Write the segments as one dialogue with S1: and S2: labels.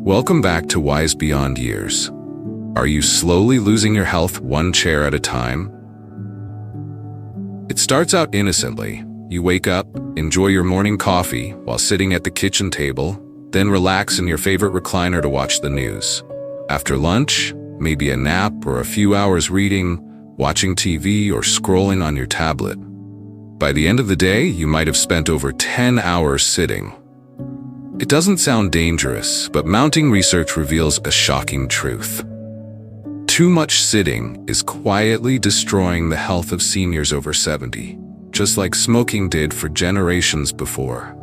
S1: Welcome back to Wise Beyond Years. Are you slowly losing your health one chair at a time? It starts out innocently. You wake up, enjoy your morning coffee while sitting at the kitchen table, then relax in your favorite recliner to watch the news. After lunch, maybe a nap or a few hours reading, watching TV, or scrolling on your tablet. By the end of the day, you might have spent over 10 hours sitting. It doesn't sound dangerous, but mounting research reveals a shocking truth. Too much sitting is quietly destroying the health of seniors over 70, just like smoking did for generations before.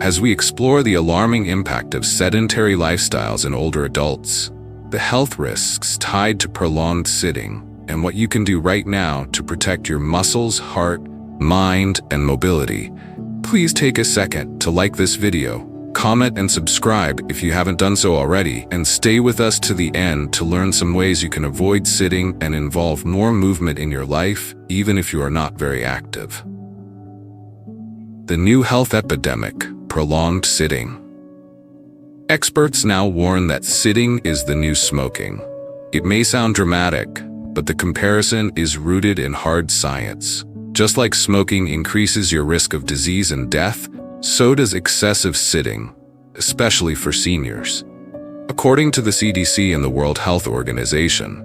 S1: As we explore the alarming impact of sedentary lifestyles in older adults, the health risks tied to prolonged sitting, and what you can do right now to protect your muscles, heart, mind, and mobility, please take a second to like this video, comment and subscribe if you haven't done so already, and stay with us to the end to learn some ways you can avoid sitting and involve more movement in your life, even if you are not very active. The new health epidemic: prolonged sitting. Experts now warn that sitting is the new smoking. It may sound dramatic, but the comparison is rooted in hard science. Just like smoking increases your risk of disease and death, so does excessive sitting, especially for seniors. According to the CDC and the World Health Organization,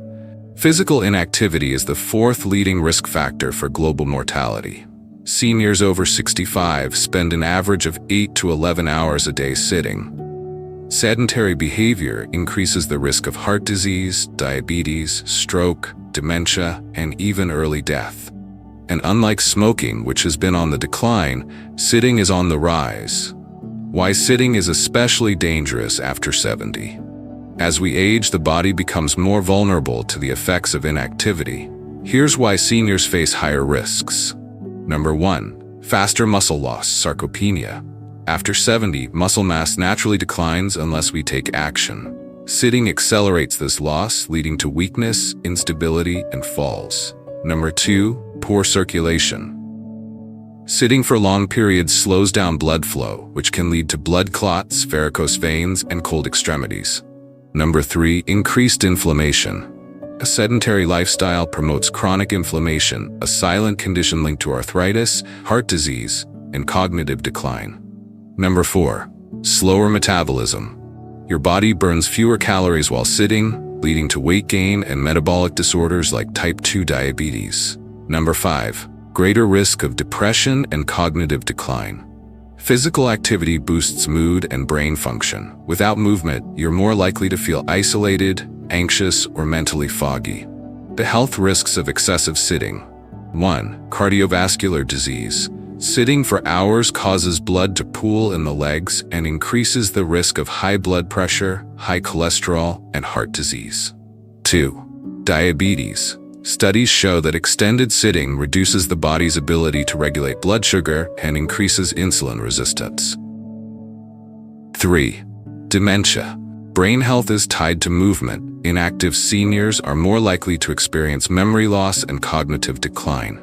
S1: physical inactivity is the fourth leading risk factor for global mortality. Seniors over 65 spend an average of 8 to 11 hours a day sitting. Sedentary behavior increases the risk of heart disease, diabetes, stroke, dementia, and even early death. And unlike smoking, which has been on the decline, sitting is on the rise. Why sitting is especially dangerous after 70. As we age, the body becomes more vulnerable to the effects of inactivity. Here's why seniors face higher risks. Number 1. Faster muscle loss, sarcopenia. After 70, muscle mass naturally declines unless we take action. Sitting accelerates this loss, leading to weakness, instability, and falls. Number 2. Poor circulation. Sitting for long periods slows down blood flow, which can lead to blood clots, varicose veins, and cold extremities. Number 3. Increased inflammation. A sedentary lifestyle promotes chronic inflammation, a silent condition linked to arthritis, heart disease, and cognitive decline. Number 4. Slower metabolism. Your body burns fewer calories while sitting, leading to weight gain and metabolic disorders like type 2 diabetes. Number 5. Greater risk of depression and cognitive decline. Physical activity boosts mood and brain function. Without movement, you're more likely to feel isolated, anxious, or mentally foggy. The health risks of excessive sitting. 1. Cardiovascular disease. Sitting for hours causes blood to pool in the legs and increases the risk of high blood pressure, high cholesterol, and heart disease. 2. Diabetes. Studies show that extended sitting reduces the body's ability to regulate blood sugar and increases insulin resistance. 3. Dementia. Brain health is tied to movement. Inactive seniors are more likely to experience memory loss and cognitive decline.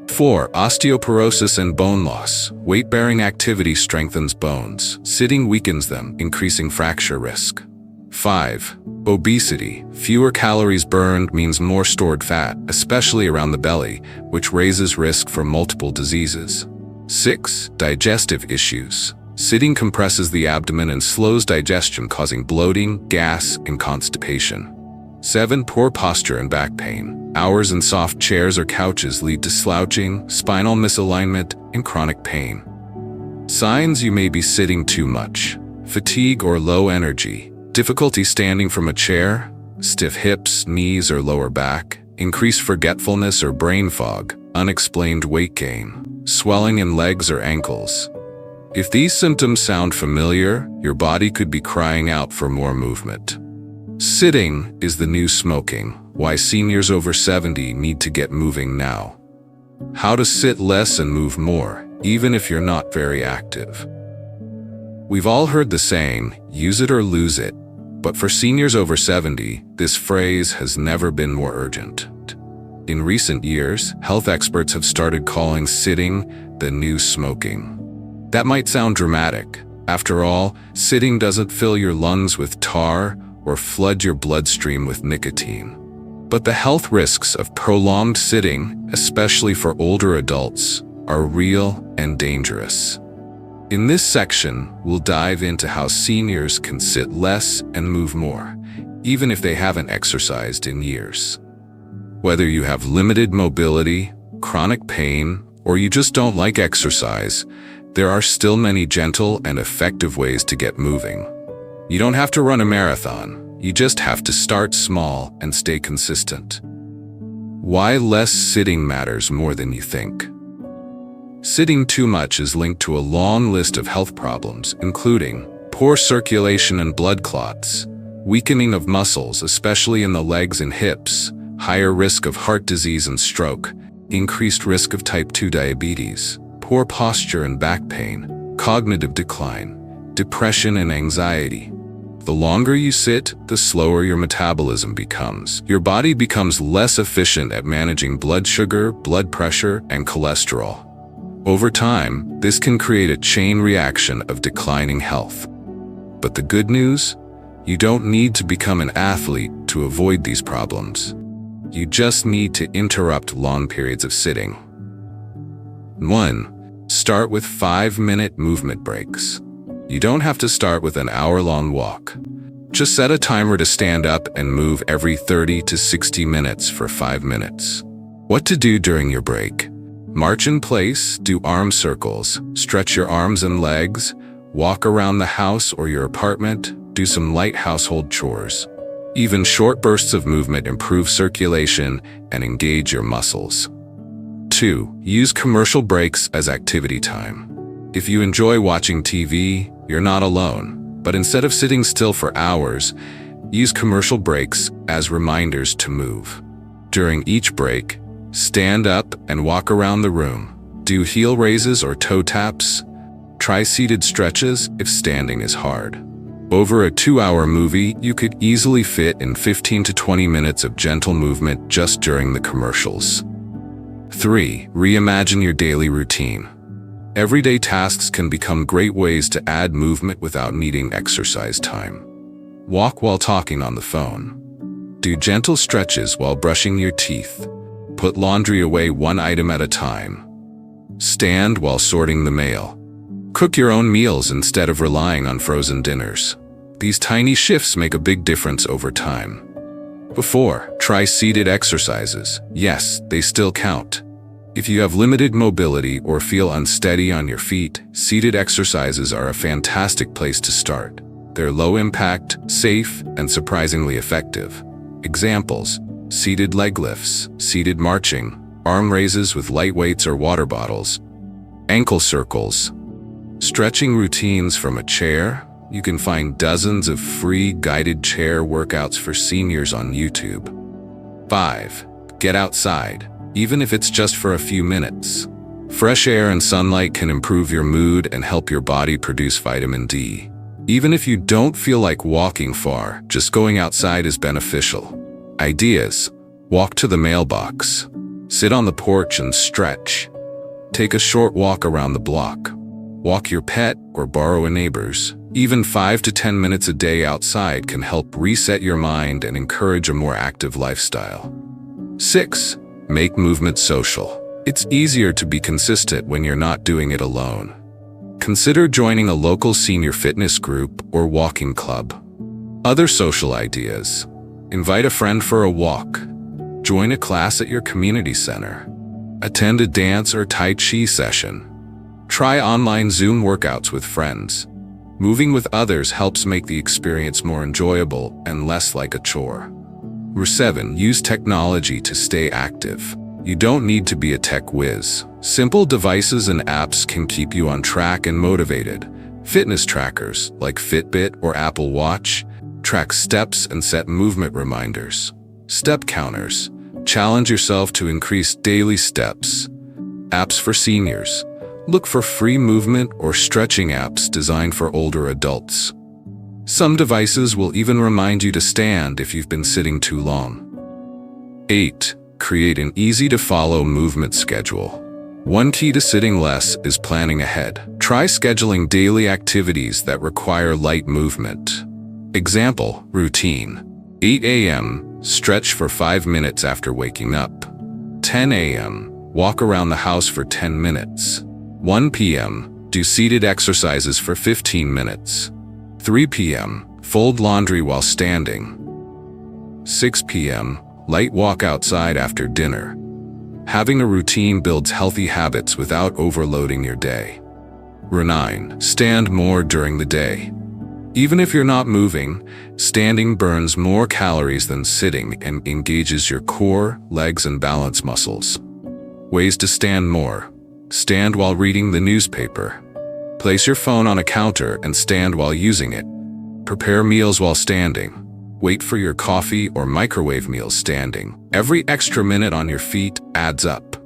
S1: 4. Osteoporosis and bone loss. Weight-bearing activity strengthens bones. Sitting weakens them, increasing fracture risk. 5. Obesity. Fewer calories burned means more stored fat, especially around the belly, which raises risk for multiple diseases. 6. Digestive issues. Sitting compresses the abdomen and slows digestion, causing bloating, gas, and constipation. 7. Poor posture and back pain. Hours in soft chairs or couches lead to slouching, spinal misalignment, and chronic pain. Signs you may be sitting too much. Fatigue or low energy. Difficulty standing from a chair, stiff hips, knees, or lower back, increased forgetfulness or brain fog, unexplained weight gain, swelling in legs or ankles. If these symptoms sound familiar, your body could be crying out for more movement. Sitting is the new smoking. Why seniors over 70 need to get moving now. How to sit less and move more, even if you're not very active. We've all heard the saying, use it or lose it. But for seniors over 70, this phrase has never been more urgent. In recent years, health experts have started calling sitting the new smoking. That might sound dramatic. After all, sitting doesn't fill your lungs with tar or flood your bloodstream with nicotine. But the health risks of prolonged sitting, especially for older adults, are real and dangerous. In this section, we'll dive into how seniors can sit less and move more, even if they haven't exercised in years. Whether you have limited mobility, chronic pain, or you just don't like exercise, there are still many gentle and effective ways to get moving. You don't have to run a marathon. You just have to start small and stay consistent. Why less sitting matters more than you think. Sitting too much is linked to a long list of health problems, including poor circulation and blood clots, weakening of muscles, especially in the legs and hips, higher risk of heart disease and stroke, increased risk of type 2 diabetes, poor posture and back pain, cognitive decline, depression and anxiety. The longer you sit, the slower your metabolism becomes. Your body becomes less efficient at managing blood sugar, blood pressure, and cholesterol. Over time, this can create a chain reaction of declining health. But the good news? You don't need to become an athlete to avoid these problems. You just need to interrupt long periods of sitting. 1. Start with 5-minute movement breaks. You don't have to start with an hour-long walk. Just set a timer to stand up and move every 30 to 60 minutes for 5 minutes. What to do during your break? March in place, do arm circles, stretch your arms and legs, walk around the house or your apartment, do some light household chores. Even short bursts of movement improve circulation and engage your muscles. 2. Use commercial breaks as activity time. If you enjoy watching TV, you're not alone, but instead of sitting still for hours, use commercial breaks as reminders to move. During each break, stand up and walk around the room. Do heel raises or toe taps. Try seated stretches if standing is hard. Over a 2-hour movie, you could easily fit in 15 to 20 minutes of gentle movement just during the commercials. 3. Reimagine your daily routine. Everyday tasks can become great ways to add movement without needing exercise time. Walk while talking on the phone. Do gentle stretches while brushing your teeth. Put laundry away one item at a time. Stand while sorting the mail. Cook your own meals instead of relying on frozen dinners. These tiny shifts make a big difference over time. 4. Try seated exercises. Yes, they still count. If you have limited mobility or feel unsteady on your feet, seated exercises are a fantastic place to start. They're low impact, safe, and surprisingly effective. Examples: seated leg lifts, seated marching, arm raises with light weights or water bottles, ankle circles, stretching routines from a chair. You can find dozens of free guided chair workouts for seniors on YouTube. 5. Get outside, even if it's just for a few minutes. Fresh air and sunlight can improve your mood and help your body produce vitamin D. Even if you don't feel like walking far, just going outside is beneficial. Ideas: walk to the mailbox. Sit on the porch and stretch. Take a short walk around the block. Walk your pet or borrow a neighbor's. Even 5 to 10 minutes a day outside can help reset your mind and encourage a more active lifestyle. 6. Make movement social. It's easier to be consistent when you're not doing it alone. Consider joining a local senior fitness group or walking club. Other social ideas: invite a friend for a walk. Join a class at your community center. Attend a dance or Tai Chi session. Try online Zoom workouts with friends. Moving with others helps make the experience more enjoyable and less like a chore. 7. Use technology to stay active. You don't need to be a tech whiz. Simple devices and apps can keep you on track and motivated. Fitness trackers, like Fitbit or Apple Watch, track steps and set movement reminders. Step counters. Challenge yourself to increase daily steps. Apps for seniors. Look for free movement or stretching apps designed for older adults. Some devices will even remind you to stand if you've been sitting too long. 8. Create an easy-to-follow movement schedule. One key to sitting less is planning ahead. Try scheduling daily activities that require light movement. Example, routine. 8 a.m., stretch for 5 minutes after waking up. 10 a.m., walk around the house for 10 minutes. 1 p.m., do seated exercises for 15 minutes. 3 p.m., fold laundry while standing. 6 p.m., light walk outside after dinner. Having a routine builds healthy habits without overloading your day. 9. Stand more during the day. Even if you're not moving, standing burns more calories than sitting and engages your core, legs, and balance muscles. Ways to stand more. Stand while reading the newspaper. Place your phone on a counter and stand while using it. Prepare meals while standing. Wait for your coffee or microwave meals standing. Every extra minute on your feet adds up.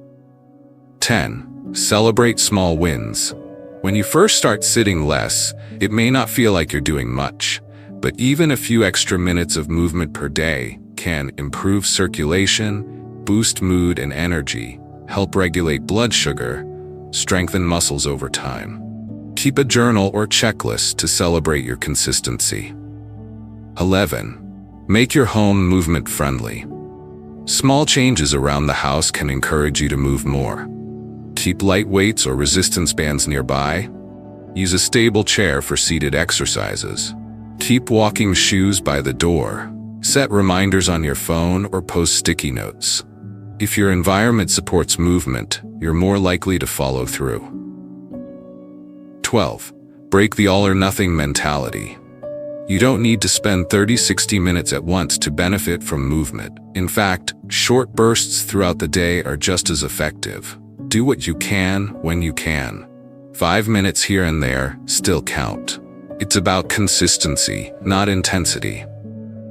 S1: 10. Celebrate small wins. When you first start sitting less, it may not feel like you're doing much, but even a few extra minutes of movement per day can improve circulation, boost mood and energy, help regulate blood sugar, strengthen muscles over time. Keep a journal or checklist to celebrate your consistency. 11. Make your home movement-friendly. Small changes around the house can encourage you to move more. Keep light weights or resistance bands nearby. Use a stable chair for seated exercises. Keep walking shoes by the door. Set reminders on your phone or post sticky notes. If your environment supports movement, you're more likely to follow through. 12. Break the all-or-nothing mentality. You don't need to spend 30-60 minutes at once to benefit from movement. In fact, short bursts throughout the day are just as effective. Do what you can when you can. 5 minutes here and there still count. It's about consistency, not intensity.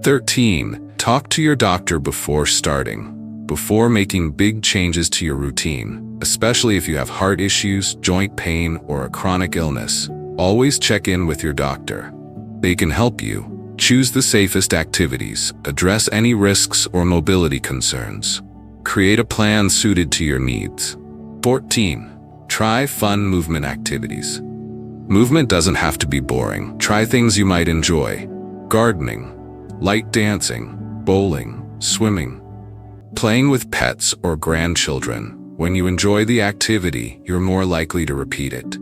S1: 13. Talk to your doctor before starting. Before making big changes to your routine, especially if you have heart issues, joint pain, or a chronic illness, always check in with your doctor. They can help you. Choose the safest activities, address any risks or mobility concerns. Create a plan suited to your needs. 14. Try fun movement activities. Movement doesn't have to be boring. Try things you might enjoy. Gardening, light dancing, bowling, swimming. Playing with pets or grandchildren. When you enjoy the activity, you're more likely to repeat it.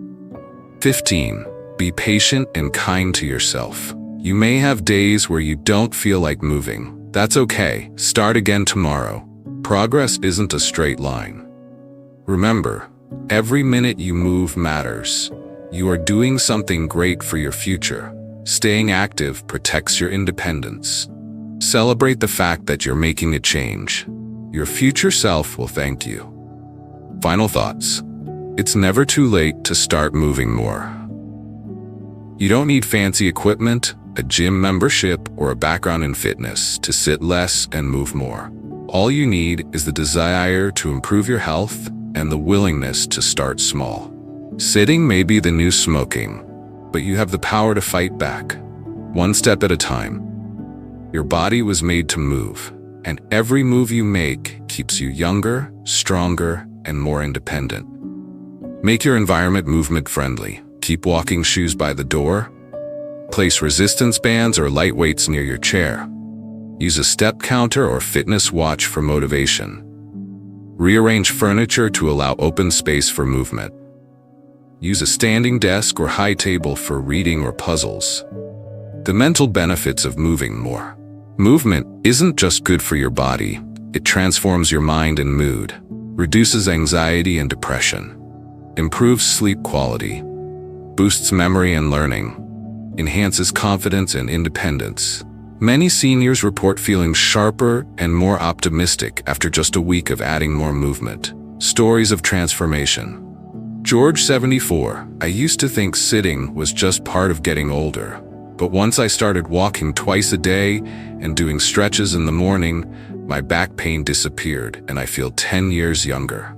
S1: 15. Be patient and kind to yourself. You may have days where you don't feel like moving. That's okay. Start again tomorrow. Progress isn't a straight line. Remember, every minute you move matters. You are doing something great for your future. Staying active protects your independence. Celebrate the fact that you're making a change. Your future self will thank you. Final thoughts. It's never too late to start moving more. You don't need fancy equipment, a gym membership, or a background in fitness to sit less and move more. All you need is the desire to improve your health and the willingness to start small. Sitting may be the new smoking, but you have the power to fight back, one step at a time. Your body was made to move, and every move you make keeps you younger, stronger, and more independent. Make your environment movement-friendly. Keep walking shoes by the door. Place resistance bands or light weights near your chair. Use a step counter or fitness watch for motivation. Rearrange furniture to allow open space for movement. Use a standing desk or high table for reading or puzzles. The mental benefits of moving more. Movement isn't just good for your body, it transforms your mind and mood, reduces anxiety and depression, improves sleep quality, boosts memory and learning, enhances confidence and independence. Many seniors report feeling sharper and more optimistic after just a week of adding more movement. Stories of transformation. George, 74. I used to think sitting was just part of getting older, but once I started walking twice a day and doing stretches in the morning, my back pain disappeared and I feel 10 years younger.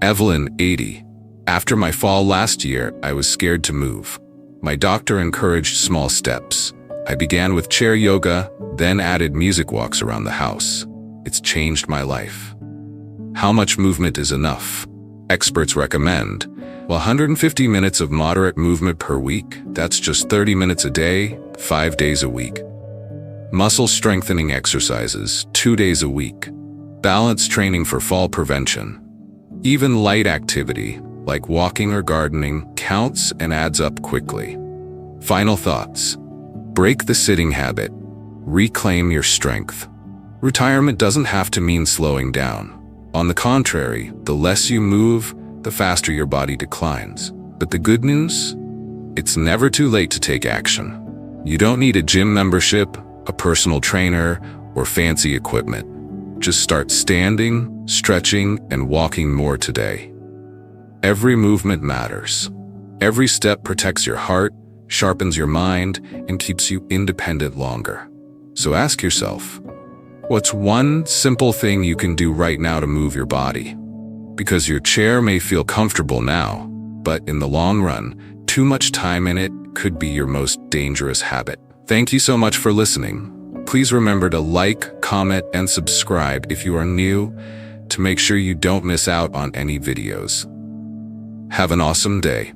S1: Evelyn, 80. After my fall last year, I was scared to move. My doctor encouraged small steps. I began with chair yoga, then added music walks around the house. It's changed my life. How much movement is enough? Experts recommend 150 minutes of moderate movement per week. That's just 30 minutes a day, 5 days a week. Muscle strengthening exercises, 2 days a week. Balance training for fall prevention. Even light activity, like walking or gardening, counts and adds up quickly. Final thoughts. Break the sitting habit. Reclaim your strength. Retirement doesn't have to mean slowing down. On the contrary, the less you move, the faster your body declines. But the good news? It's never too late to take action. You don't need a gym membership, a personal trainer, or fancy equipment. Just start standing, stretching, and walking more today. Every movement matters. Every step protects your heart, sharpens your mind, and keeps you independent longer. So ask yourself, what's one simple thing you can do right now to move your body? Because your chair may feel comfortable now, but in the long run, too much time in it could be your most dangerous habit. Thank you so much for listening. Please remember to like, comment, and subscribe if you are new to make sure you don't miss out on any videos. Have an awesome day.